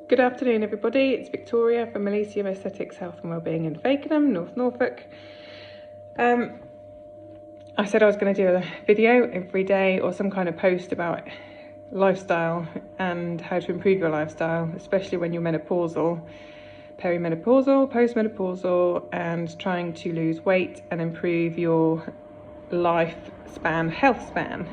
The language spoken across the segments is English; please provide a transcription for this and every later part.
Good afternoon, everybody. It's Victoria from Elysium Aesthetics, Health and Wellbeing in Fakenham, North Norfolk. I said I was going to do a video every day or some kind of post about lifestyle and how to improve your lifestyle, especially when you're menopausal, perimenopausal, postmenopausal, and trying to lose weight and improve your lifespan, health span.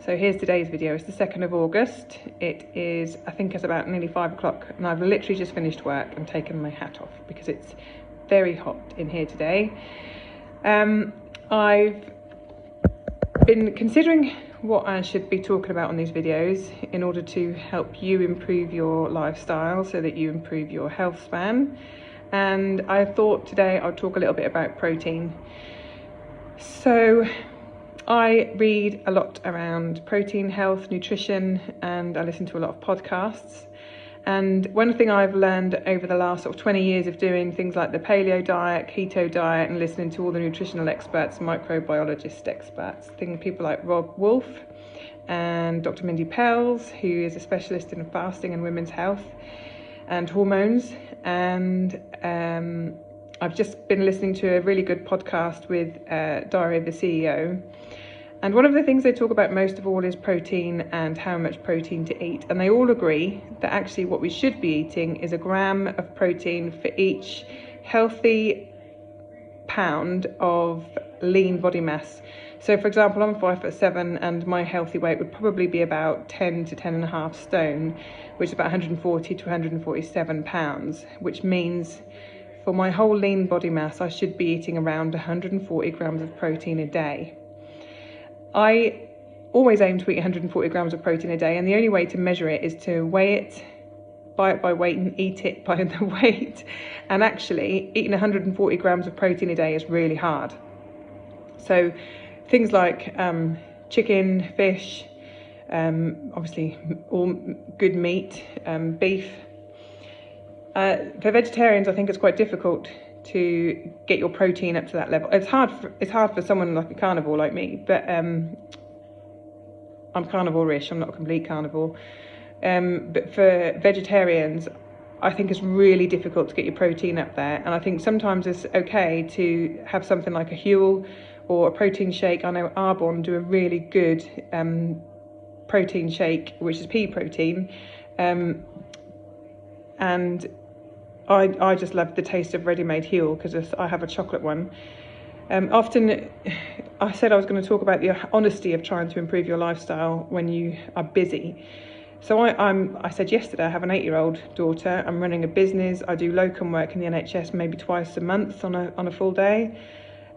So here's today's video. It's the 2nd of August. It is, I think it's about nearly 5 o'clock, and I've literally just finished work and taken my hat off because it's very hot in here today. I've been considering what I should be talking about on these videos in order to help you improve your lifestyle so that you improve your health span. And I thought today I'd talk a little bit about protein. So I read a lot around protein, health, nutrition, and I listen to a lot of podcasts. And one thing I've learned over the last 20 years of doing things like the paleo diet, keto diet, and listening to all the nutritional experts, microbiologist experts, people like Rob Wolf and Dr. Mindy Pelz, who is a specialist in fasting and women's health and hormones. And I've just been listening to a really good podcast with Diary of the CEO. And one of the things they talk about most of all is protein and how much protein to eat. And they all agree that actually what we should be eating is 1 gram of protein for each healthy pound of lean body mass. So for example, I'm 5'7" and my healthy weight would probably be about 10 to 10.5 stone, which is about 140 to 147 pounds, which means for my whole lean body mass, I should be eating around 140 grams of protein a day. I always aim to eat 140 grams of protein a day, and the only way to measure it is to weigh it, buy it by weight and eat it by the weight. And actually, eating 140 grams of protein a day is really hard. So things like chicken, fish, obviously all good meat, beef. For vegetarians, I think it's quite difficult to get your protein up to that level. It's hard for someone like a carnivore like me, but I'm carnivore-ish. I'm not a complete carnivore. But for vegetarians, I think it's really difficult to get your protein up there. And I think sometimes it's okay to have something like a Huel or a protein shake. I know Arbonne do a really good protein shake, which is pea protein, and I just love the taste of ready-made Huel because I have a chocolate one. Often, I said I was going to talk about the honesty of trying to improve your lifestyle when you are busy. So I said yesterday I have an 8-year-old daughter. I'm running a business. I do locum work in the NHS maybe twice a month on a full day.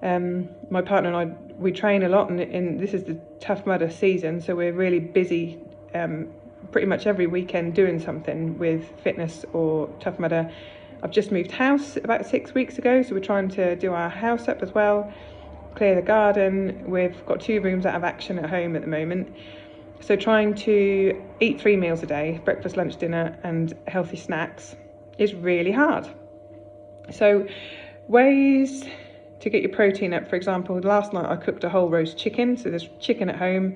My partner and I, we train a lot, and this is the Tough Mudder season, so we're really busy pretty much every weekend doing something with fitness or Tough Mudder. I've just moved house about 6 weeks ago, so we're trying to do our house up as well, clear the garden. We've got 2 rooms out of action at home at the moment. So trying to eat 3 meals a day, breakfast, lunch, dinner, and healthy snacks is really hard. So ways to get your protein up, for example, last night I cooked a whole roast chicken, so there's chicken at home.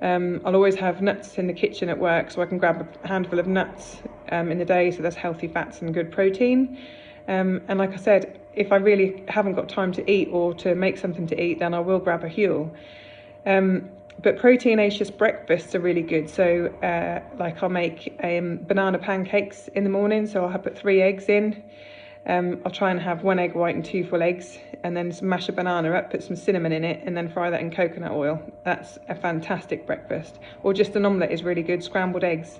I'll always have nuts in the kitchen at work, so I can grab a handful of nuts in the day, so there's healthy fats and good protein. And like I said, if I really haven't got time to eat or to make something to eat, then I will grab a Huel. But proteinaceous breakfasts are really good. So like I'll make banana pancakes in the morning, so I'll put 3 eggs in. I'll try and have 1 egg white and 2 full eggs, and then mash a banana up, put some cinnamon in it, and then fry that in coconut oil. That's a fantastic breakfast. Or just an omelette is really good. Scrambled eggs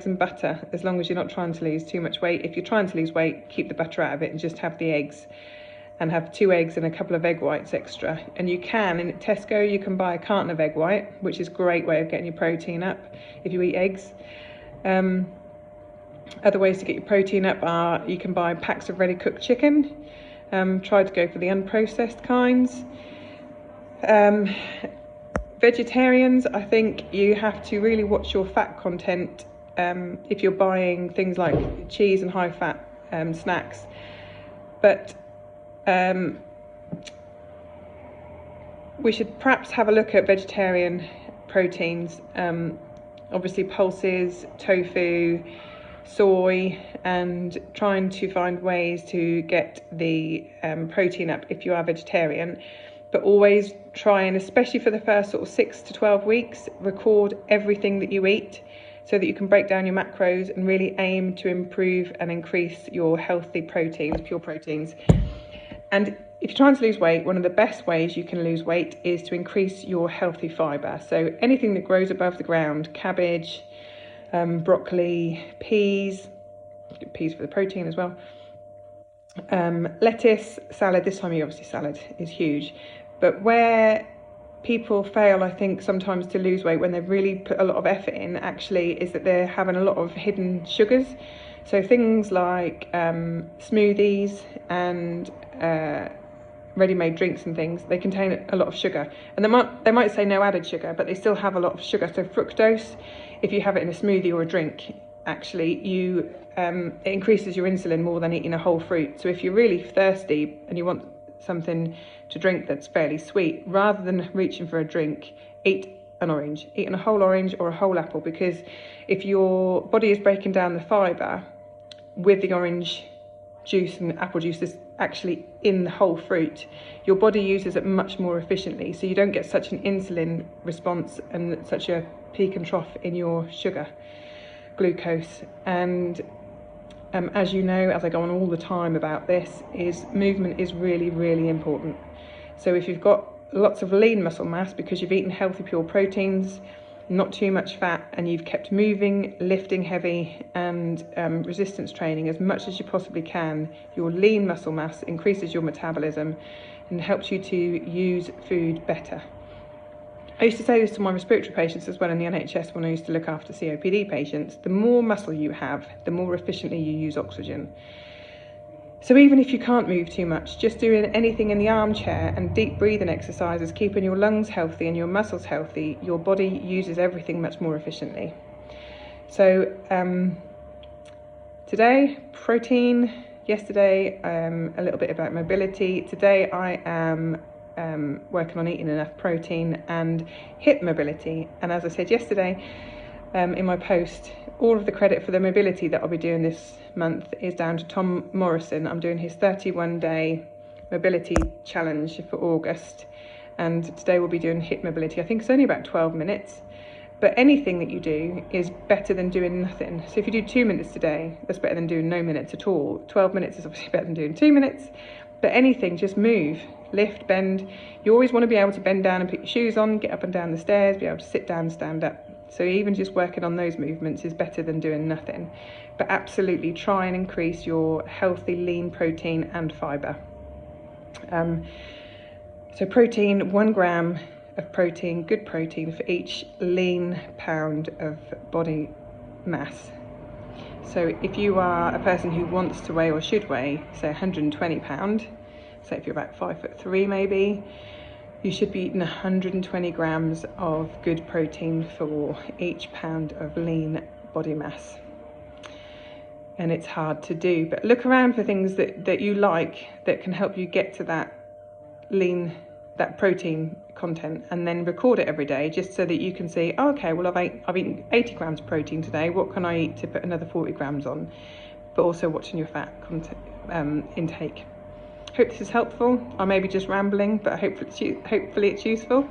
and butter, as long as you're not trying to lose too much weight. If you're trying to lose weight, keep the butter out of it and just have the eggs, and have 2 eggs and a couple of egg whites extra. And you can, in Tesco, you can buy a carton of egg white, which is a great way of getting your protein up if you eat eggs. Other ways to get your protein up are you can buy packs of ready cooked chicken. Try to go for the unprocessed kinds. Vegetarians, I think you have to really watch your fat content if you're buying things like cheese and high fat snacks. But we should perhaps have a look at vegetarian proteins. Obviously pulses, tofu, soy, and trying to find ways to get the protein up if you are vegetarian. But always try, and especially for the first sort of 6 to 12 weeks, record everything that you eat so that you can break down your macros and really aim to improve and increase your healthy proteins, pure proteins. And if you're trying to lose weight, one of the best ways you can lose weight is to increase your healthy fibre. So anything that grows above the ground, cabbage, broccoli, peas for the protein as well, lettuce, salad. This time of year, obviously salad is huge. But where people fail, I think, sometimes to lose weight when they've really put a lot of effort in, actually, is that they're having a lot of hidden sugars. So things like smoothies and ready-made drinks and things, they contain a lot of sugar. And they might say no added sugar, but they still have a lot of sugar. So fructose, if you have it in a smoothie or a drink, actually it increases your insulin more than eating a whole fruit. So if you're really thirsty and you want something to drink that's fairly sweet, rather than reaching for a drink, eat an orange, eat a whole orange or a whole apple, because if your body is breaking down the fibre with the orange juice and apple juice that's actually in the whole fruit, your body uses it much more efficiently, so you don't get such an insulin response and such a peak and trough in your sugar, glucose. And as you know, as I go on all the time about this, is movement is really, really important. So if you've got lots of lean muscle mass because you've eaten healthy pure proteins, not too much fat, and you've kept moving, lifting heavy and resistance training as much as you possibly can, your lean muscle mass increases your metabolism and helps you to use food better. I used to say this to my respiratory patients as well in the NHS when I used to look after COPD patients. The more muscle you have, the more efficiently you use oxygen. So even if you can't move too much, just doing anything in the armchair and deep breathing exercises, keeping your lungs healthy and your muscles healthy, your body uses everything much more efficiently. So today, protein. Yesterday, a little bit about mobility. Today I am working on eating enough protein and hip mobility. And as I said yesterday in my post, all of the credit for the mobility that I'll be doing this month is down to Tom Morrison. I'm doing his 31-day mobility challenge for August, and today we'll be doing hip mobility. I think it's only about 12 minutes, but anything that you do is better than doing nothing. So if you do 2 minutes today, that's better than doing no minutes at all. 12 minutes is obviously better than doing 2 minutes, but anything, just move, lift, bend. You always want to be able to bend down and put your shoes on, get up and down the stairs, be able to sit down and stand up. So even just working on those movements is better than doing nothing. But absolutely try and increase your healthy lean protein and fibre. So protein, 1 gram of protein, good protein for each lean pound of body mass. So if you are a person who wants to weigh or should weigh, say 120 pound, so if you're about 5'3" maybe, you should be eating 120 grams of good protein for each pound of lean body mass. And it's hard to do, but look around for things that you like that can help you get to that lean, that protein content, and then record it every day just so that you can see, oh, okay, well I've eaten 80 grams of protein today, what can I eat to put another 40 grams on? But also watching your fat content, intake. Hope this is helpful. I may be just rambling, but hopefully it's useful.